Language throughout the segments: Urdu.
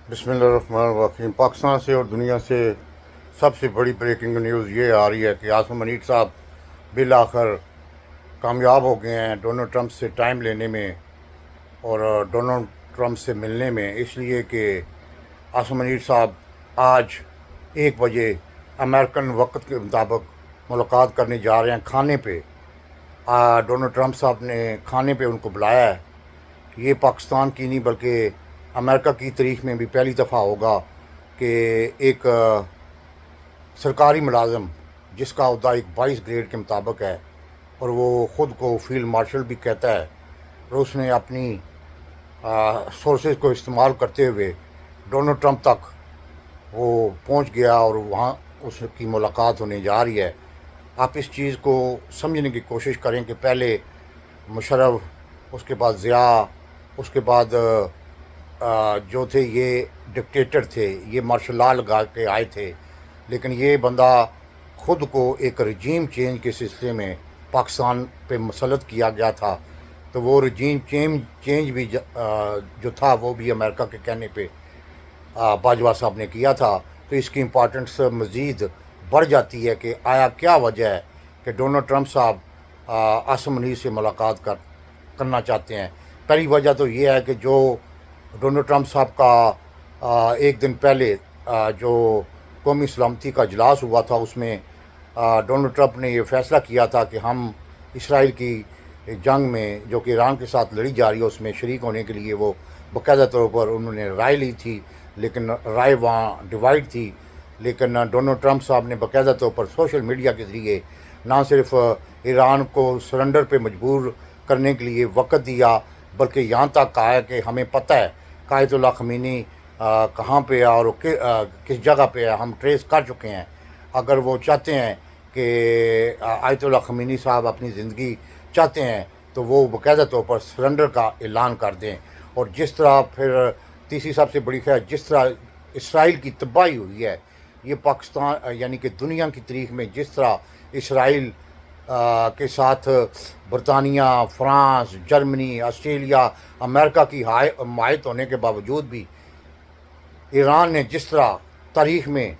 بسم اللہ الرحمن الرحیم۔ پاکستان سے اور دنیا سے سب سے بڑی بریکنگ نیوز یہ آ رہی ہے کہ عاصم منیر صاحب بالآخر کامیاب ہو گئے ہیں ڈونلڈ ٹرمپ سے ٹائم لینے میں اور ڈونلڈ ٹرمپ سے ملنے میں، اس لیے کہ عاصم منیر صاحب آج 1 بجے امریکن وقت کے مطابق ملاقات کرنے جا رہے ہیں کھانے پہ۔ ڈونلڈ ٹرمپ صاحب نے کھانے پہ ان کو بلایا ہے۔ یہ پاکستان کی نہیں بلکہ امریکہ کی تاریخ میں بھی پہلی دفعہ ہوگا کہ ایک سرکاری ملازم جس کا عہدہ ایک 22 گریڈ کے مطابق ہے اور وہ خود کو فیلڈ مارشل بھی کہتا ہے، اور اس نے اپنی سورسز کو استعمال کرتے ہوئے ڈونلڈ ٹرمپ تک وہ پہنچ گیا اور وہاں اس کی ملاقات ہونے جا رہی ہے۔ آپ اس چیز کو سمجھنے کی کوشش کریں کہ پہلے مشرف، اس کے بعد ضیاء، اس کے بعد جو تھے یہ ڈکٹیٹر تھے، یہ مارشل لا لگا کے آئے تھے، لیکن یہ بندہ خود کو ایک رجیم چینج کے سلسلے میں پاکستان پہ مسلط کیا گیا تھا، تو وہ رجیم چینج بھی جو تھا وہ بھی امریکہ کے کہنے پہ باجوہ صاحب نے کیا تھا۔ تو اس کی امپارٹنس مزید بڑھ جاتی ہے کہ آیا کیا وجہ ہے کہ ڈونلڈ ٹرمپ صاحب عاصم منیر سے ملاقات کرنا چاہتے ہیں۔ پہلی وجہ تو یہ ہے کہ جو ڈونلڈ ٹرمپ صاحب کا ایک دن پہلے جو قومی سلامتی کا اجلاس ہوا تھا، اس میں ڈونلڈ ٹرمپ نے یہ فیصلہ کیا تھا کہ ہم اسرائیل کی جنگ میں جو کہ ایران کے ساتھ لڑی جا رہی ہے اس میں شریک ہونے کے لیے وہ باقاعدہ طور پر انہوں نے رائے لی تھی، لیکن رائے وہاں ڈیوائڈ تھی۔ لیکن ڈونلڈ ٹرمپ صاحب نے باقاعدہ طور پر سوشل میڈیا کے ذریعے نہ صرف ایران کو سرنڈر پہ مجبور کرنے کے لیے وقت دیا، بلکہ یہاں تک کہا ہے کہ ہمیں پتہ ہے کہ آیت اللہ خمینی کہاں پہ ہے اور کس جگہ پہ ہے، ہم ٹریس کر چکے ہیں۔ اگر وہ چاہتے ہیں کہ آیت اللہ خمینی صاحب اپنی زندگی چاہتے ہیں تو وہ باقاعدہ طور پر سرنڈر کا اعلان کر دیں۔ اور جس طرح پھر تیسری سب سے بڑی خیر، جس طرح اسرائیل کی تباہی ہوئی ہے، یہ پاکستان یعنی کہ دنیا کی تاریخ میں جس طرح اسرائیل کے ساتھ برطانیہ، فرانس، جرمنی، آسٹریلیا، امریکہ کی حمایت ہونے کے باوجود بھی ایران نے جس طرح تاریخ میں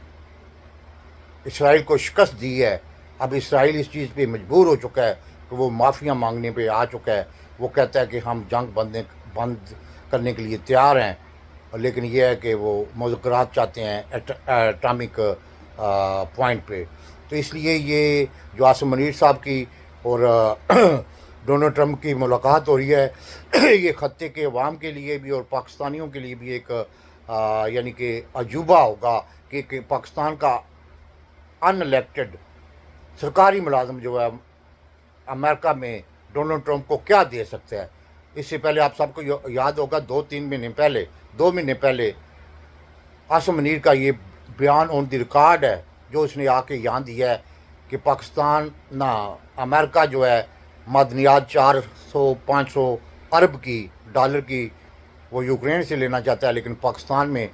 اسرائیل کو شکست دی ہے، اب اسرائیل اس چیز پہ مجبور ہو چکا ہے کہ وہ معافیاں مانگنے پہ آ چکا ہے۔ وہ کہتا ہے کہ ہم جنگ بند کرنے کے لیے تیار ہیں، لیکن یہ ہے کہ وہ مذاکرات چاہتے ہیں ایٹامک پوائنٹ پہ۔ تو اس لیے یہ جو عاصم منیر صاحب کی اور ڈونلڈ ٹرمپ کی ملاقات ہو رہی ہے، یہ خطے کے عوام کے لیے بھی اور پاکستانیوں کے لیے بھی ایک یعنی کہ عجوبہ ہوگا کہ پاکستان کا ان الیکٹڈ سرکاری ملازم جو ہے امریکہ میں ڈونلڈ ٹرمپ کو کیا دے سکتا ہے۔ اس سے پہلے آپ سب کو یاد ہوگا 2 مہینے پہلے عاصم منیر کا یہ بیان آن دی ریکارڈ ہے جو اس نے آ کے یہاں دیا ہے کہ پاکستان نہ امریکہ جو ہے معدنیات 400-500 ارب کی ڈالر کی وہ یوکرین سے لینا چاہتا ہے، لیکن پاکستان میں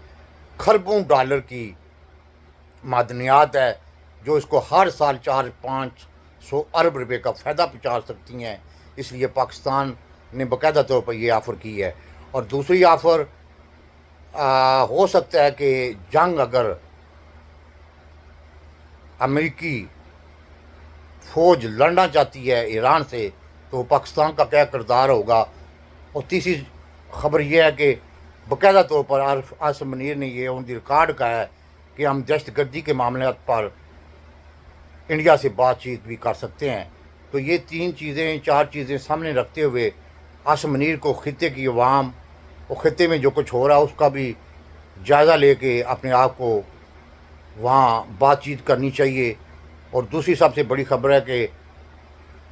خربوں ڈالر کی معدنیات ہے جو اس کو ہر سال 400-500 ارب روپے کا فائدہ پہنچا سکتی ہیں۔ اس لیے پاکستان نے باقاعدہ طور پر یہ آفر کی ہے۔ اور دوسری آفر ہو سکتا ہے کہ جنگ اگر امریکی فوج لڑنا چاہتی ہے ایران سے تو پاکستان کا کیا کردار ہوگا۔ اور تیسری خبر یہ ہے کہ باقاعدہ طور پر عاصم منیر نے یہ آن دی ریکارڈ کہا ہے کہ ہم دہشت گردی کے معاملات پر انڈیا سے بات چیت بھی کر سکتے ہیں۔ تو یہ 4 چیزیں سامنے رکھتے ہوئے عاصم منیر کو خطے کی عوام اور خطے میں جو کچھ ہو رہا ہے اس کا بھی جائزہ لے کے اپنے آپ کو وہاں بات چیت کرنی چاہیے۔ اور دوسری سب سے بڑی خبر ہے کہ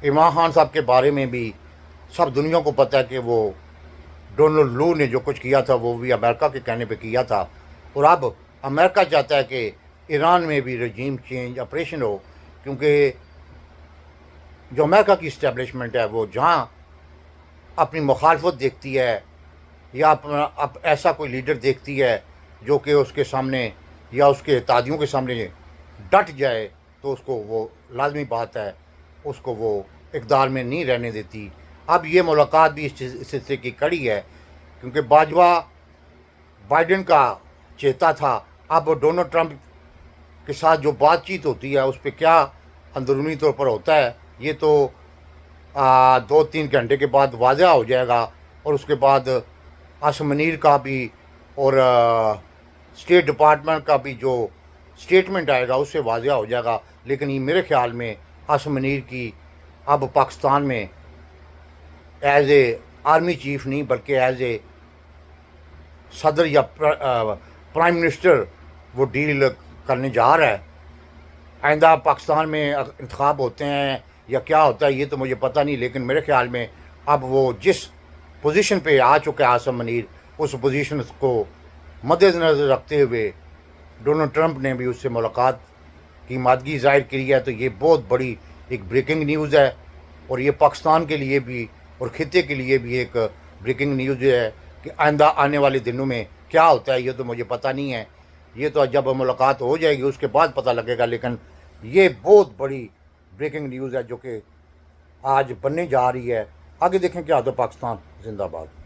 عمران خان صاحب کے بارے میں بھی سب دنیا کو پتہ ہے کہ وہ ڈونلڈ لو نے جو کچھ کیا تھا وہ بھی امریکہ کے کہنے پہ کیا تھا، اور اب امریکہ چاہتا ہے کہ ایران میں بھی رجیم چینج آپریشن ہو، کیونکہ جو امریکہ کی اسٹیبلشمنٹ ہے وہ جہاں اپنی مخالفت دیکھتی ہے یا ایسا کوئی لیڈر دیکھتی ہے جو کہ اس کے سامنے یا اس کے اتحادیوں کے سامنے ڈٹ جائے تو اس کو وہ لازمی بات ہے اس کو وہ اقتدار میں نہیں رہنے دیتی۔ اب یہ ملاقات بھی اس سلسلے کی کڑی ہے، کیونکہ باجوہ بائیڈن کا چیتا تھا، اب ڈونلڈ ٹرمپ کے ساتھ جو بات چیت ہوتی ہے اس پہ کیا اندرونی طور پر ہوتا ہے یہ تو 2-3 گھنٹے کے بعد واضح ہو جائے گا، اور اس کے بعد عاصم منیر کا بھی اور اسٹیٹ ڈپارٹمنٹ کا بھی جو اسٹیٹمنٹ آئے گا اس سے واضح ہو جائے گا. لیکن یہ میرے خیال میں عاصم منیر کی اب پاکستان میں ایز اے آرمی چیف نہیں بلکہ ایز اے صدر یا پرائم منسٹر وہ ڈیل کرنے جا رہا ہے. آئندہ پاکستان میں انتخاب ہوتے ہیں یا کیا ہوتا ہے یہ تو مجھے پتہ نہیں، لیکن میرے خیال میں اب وہ جس پوزیشن پہ آ چکا ہے عاصم منیر، اس پوزیشن کو مد نظر رکھتے ہوئے ڈونلڈ ٹرمپ نے بھی اس سے ملاقات کی آمادگی ظاہر کی ہے. تو یہ بہت بڑی ایک بریکنگ نیوز ہے، اور یہ پاکستان کے لیے بھی اور خطے کے لیے بھی ایک بریکنگ نیوز ہے کہ آئندہ آنے والے دنوں میں کیا ہوتا ہے یہ تو مجھے پتہ نہیں ہے. یہ تو جب ملاقات ہو جائے گی اس کے بعد پتہ لگے گا، لیکن یہ بہت بڑی بریکنگ نیوز ہے جو کہ آج بننے جا رہی ہے. آگے دیکھیں کیا ہوتا ہے. پاکستان زندہ باد.